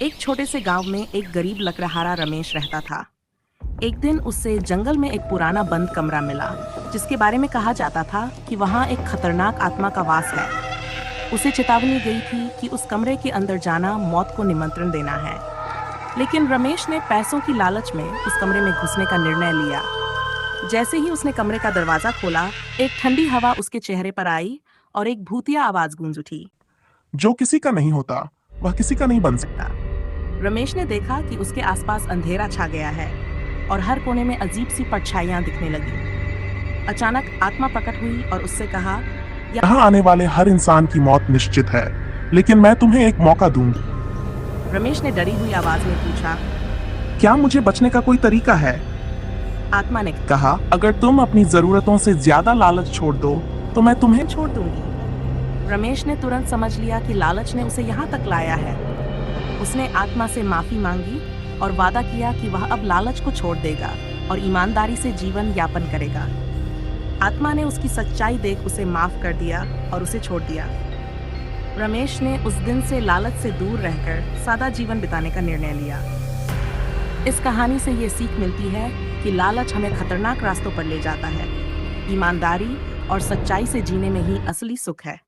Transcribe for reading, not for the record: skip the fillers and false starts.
एक छोटे से गांव में एक गरीब लकड़हारा रमेश रहता था। एक दिन उसे जंगल में एक पुराना बंद कमरा मिला, जिसके बारे में कहा जाता था कि वहां एक खतरनाक आत्मा का वास है। उसे चेतावनी गई थी कि उस कमरे के अंदर जाना मौत को निमंत्रण देना है। लेकिन रमेश ने पैसों की लालच में उस कमरे में घुसने का निर्णय लिया। जैसे ही उसने कमरे का दरवाजा खोला, एक ठंडी हवा उसके चेहरे पर आई और एक भूतिया आवाज गूंज उठी। जो किसी का नहीं होता वह किसी का नहीं बन सकता। रमेश ने देखा कि उसके आसपास अंधेरा छा गया है और हर कोने में अजीब सी परछाइयां दिखने लगी। अचानक आत्मा प्रकट हुई और उससे कहा, यहाँ आने वाले हर इंसान की मौत निश्चित है, लेकिन मैं तुम्हें एक मौका दूंगी। रमेश ने डरी हुई आवाज में पूछा। क्या मुझे बचने का कोई तरीका है? आत्मा ने कहा, अगर तुम अपनी जरूरतों से ज्यादा लालच छोड़ दो तो मैं तुम्हें छोड़ दूंगी। रमेश ने तुरंत समझ लिया कि लालच ने उसे यहाँ तक लाया है। उसने आत्मा से माफी मांगी और वादा किया कि वह अब लालच को छोड़ देगा और ईमानदारी से जीवन यापन करेगा। आत्मा ने उसकी सच्चाई देख उसे माफ कर दिया और उसे छोड़ दिया। रमेश ने उस दिन से लालच से दूर रहकर सादा जीवन बिताने का निर्णय लिया। इस कहानी से ये सीख मिलती है कि लालच हमें खतरनाक रास्तों पर ले जाता है। ईमानदारी और सच्चाई से जीने में ही असली सुख है।